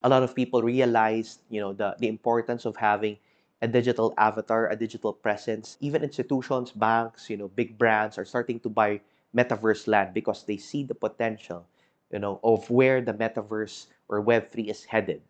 a lot of people realized, the importance of having a digital avatar, a digital presence. Even institutions, banks, big brands are starting to buy Metaverse Land because they see the potential, of where the Metaverse or Web3 is headed.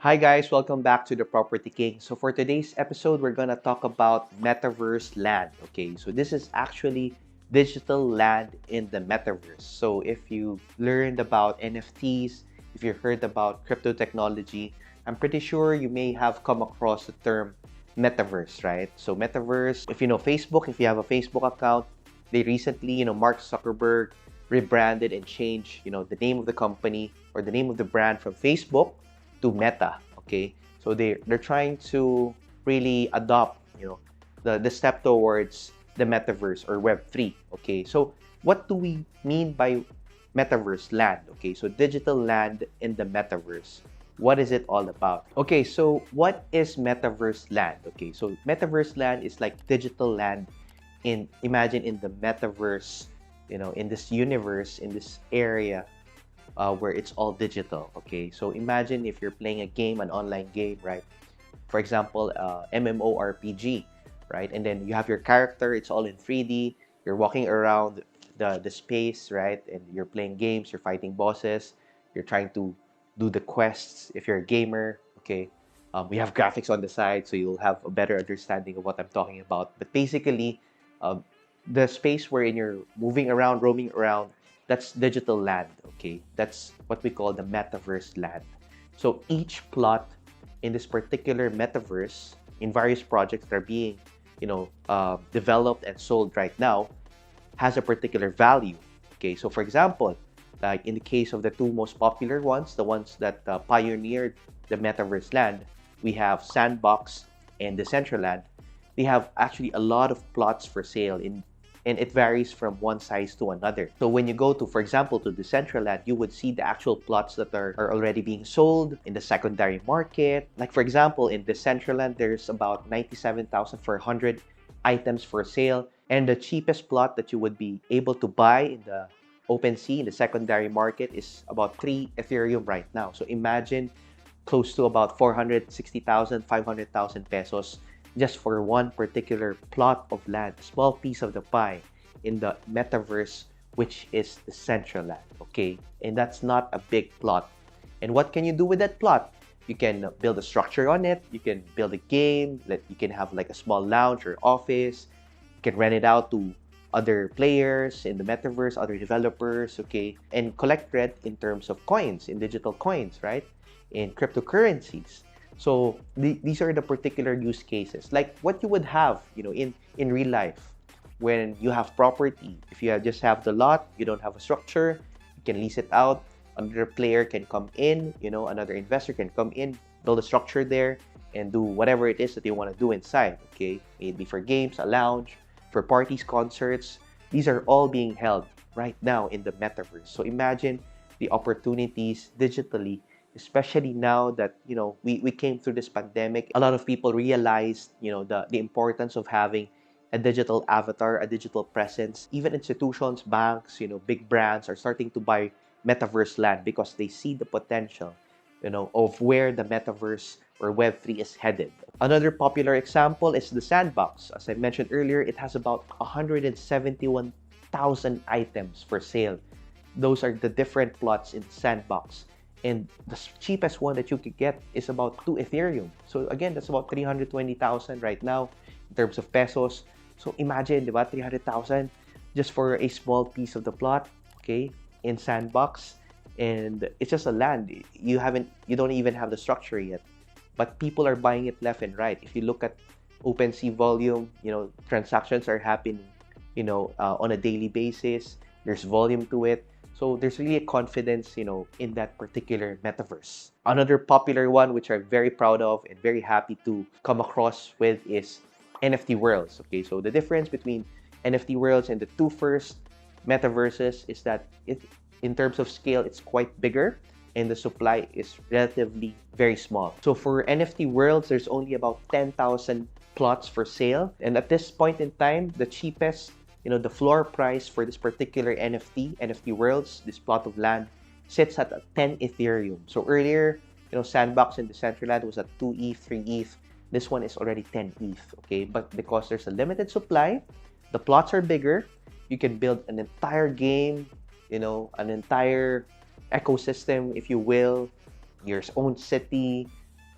Hi guys, welcome back to the Property King. So for today's episode, we're gonna talk about Metaverse Land. Okay, so this is actually digital land in the Metaverse. So if you learned about NFTs, if you heard about crypto technology, I'm pretty sure you may have come across the term Metaverse, right? So Metaverse, if you know Facebook, if you have a Facebook account, they recently, Mark Zuckerberg rebranded and changed, the name of the company or the name of the brand from Facebook to Meta. Okay, so they're trying to really adopt the step towards the metaverse or Web3. Okay, so what do we mean by Metaverse Land? Okay, so digital land in the Metaverse. What is it all about? Okay, so what is Metaverse Land? Okay, so Metaverse Land is like digital land in, imagine, in the Metaverse, in this universe, in this area where it's all digital. Okay, so imagine if you're playing a game, an online game, right? For example, MMORPG, right? And then you have your character, it's all in 3D. You're walking around the space, right? And you're playing games, you're fighting bosses, you're trying to do the quests if you're a gamer. Okay, we have graphics on the side, so you'll have a better understanding of what I'm talking about. But basically, um, the space wherein you're moving around, roaming around, that's digital land. Okay, that's what we call the metaverse land. So each plot in this particular metaverse, in various projects that are being developed and sold right now, has a particular value. Okay, so for example, like in the case of the two most popular ones, the ones that pioneered the metaverse land, we have Sandbox and Decentraland. They have actually a lot of plots for sale in, and it varies from one size to another. So when you go to, for example, to Decentraland, you would see the actual plots that are already being sold in the secondary market. Like for example, in Decentraland, there's about 97,000 for 100 items for sale. And the cheapest plot that you would be able to buy in the OpenSea, in the secondary market, is about 3 Ethereum right now. So imagine close to about 460,000, 500,000 pesos just for one particular plot of land, a small piece of the pie in the metaverse, which is the central land. Okay, and that's not a big plot. And what can you do with that plot? You can build a structure on it. You can build a game. You can have like a small lounge or office. You can rent it out to other players in the metaverse, other developers, okay, and collect rent in terms of coins, in digital coins, right? In cryptocurrencies. So these are the particular use cases, like what you would have, in real life when you have property. If you just have the lot, you don't have a structure, you can lease it out. Another player can come in, another investor can come in, build a structure there, and do whatever it is that they want to do inside. Okay, maybe for games, a lounge, for parties, concerts. These are all being held right now in the metaverse. So imagine the opportunities digitally, especially now that we came through this pandemic. A lot of people realized the importance of having a digital avatar, a digital presence. Even institutions, banks, big brands are starting to buy Metaverse Land because they see the potential of where the metaverse or Web3 is headed. Another popular example is the Sandbox. As I mentioned earlier, it has about 171,000 items for sale. Those are the different plots in Sandbox. And the cheapest one that you could get is about 2 Ethereum. So again, that's about 320,000 right now in terms of pesos. So imagine, diba, 300,000 just for a small piece of the plot, okay, in Sandbox. And it's just a land. You don't even have the structure yet. But people are buying it left and right. If you look at OpenSea volume, transactions are happening, on a daily basis. There's volume to it. So there's really a confidence, in that particular metaverse. Another popular one, which I'm very proud of and very happy to come across with, is NFT worlds. Okay, so the difference between NFT worlds and the two first metaverses is that in terms of scale, it's quite bigger and the supply is relatively very small. So for NFT worlds, there's only about 10,000 plots for sale. And at this point in time, the cheapest, the floor price for this particular NFT Worlds, this plot of land, sits at 10 Ethereum. So earlier, Sandbox in Decentraland was at 2 ETH, 3 ETH. This one is already 10 ETH, okay? But because there's a limited supply, the plots are bigger, you can build an entire game, an entire ecosystem, if you will, your own city,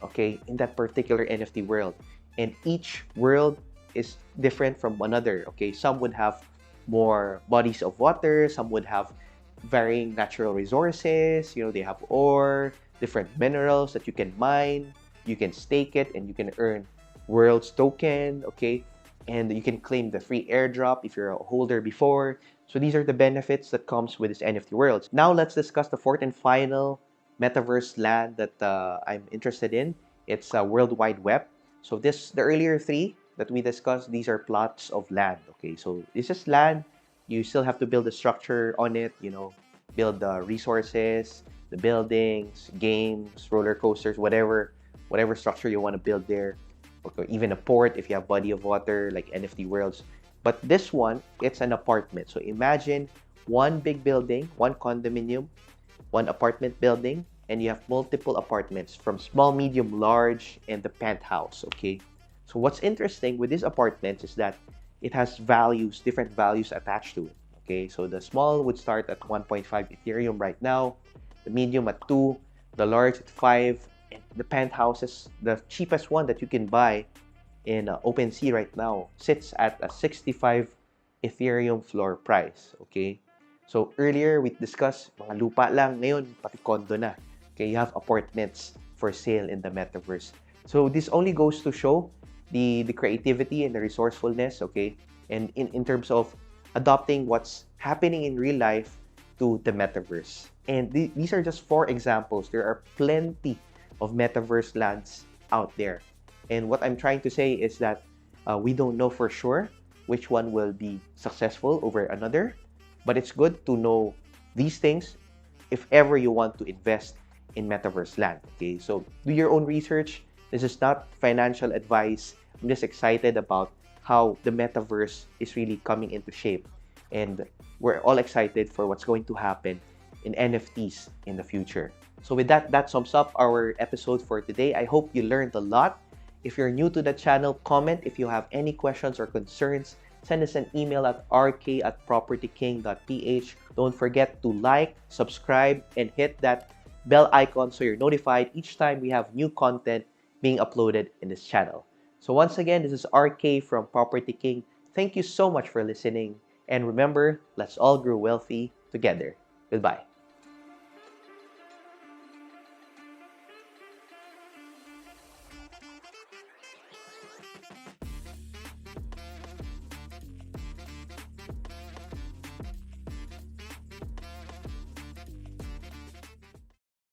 okay, in that particular NFT world. And each world is different from another, okay? Some would have more bodies of water, some would have varying natural resources, they have ore, different minerals that you can mine, you can stake it, and you can earn world's token, okay? And you can claim the free airdrop if you're a holder before. So these are the benefits that comes with this NFT worlds. Now let's discuss the fourth and final metaverse land that I'm interested in. It's World Wide Web. So the earlier three that we discussed, these are plots of land. Okay, so this is land. You still have to build a structure on it. Build the resources, the buildings, games, roller coasters, whatever structure you want to build there. Okay, even a port if you have body of water like NFT Worlds. But this one, it's an apartment. So imagine one big building, one condominium, one apartment building, and you have multiple apartments from small, medium, large, and the penthouse, okay? So what's interesting with these apartments is that it has values, different values attached to it, okay? So the small would start at 1.5 Ethereum right now, the medium at 2, the large at 5, and the penthouses, the cheapest one that you can buy in OpenSea right now, sits at a 65 Ethereum floor price, okay? So earlier we discussed mga lupa lang, ngayon pati condo na. Okay, you have apartments for sale in the metaverse. So this only goes to show the creativity and the resourcefulness, okay? And in terms of adopting what's happening in real life to the metaverse. And these are just 4 examples. There are plenty of metaverse lands out there. And what I'm trying to say is that we don't know for sure which one will be successful over another. But it's good to know these things if ever you want to invest in Metaverse Land, okay? So do your own research. This is not financial advice. I'm just excited about how the Metaverse is really coming into shape. And we're all excited for what's going to happen in NFTs in the future. So with that sums up our episode for today. I hope you learned a lot. If you're new to the channel, comment if you have any questions or concerns. Send us an email at rk@propertyking.ph. Don't forget to like, subscribe, and hit that bell icon so you're notified each time we have new content being uploaded in this channel. So once again, this is RK from Property King. Thank you so much for listening. And remember, let's all grow wealthy together. Goodbye.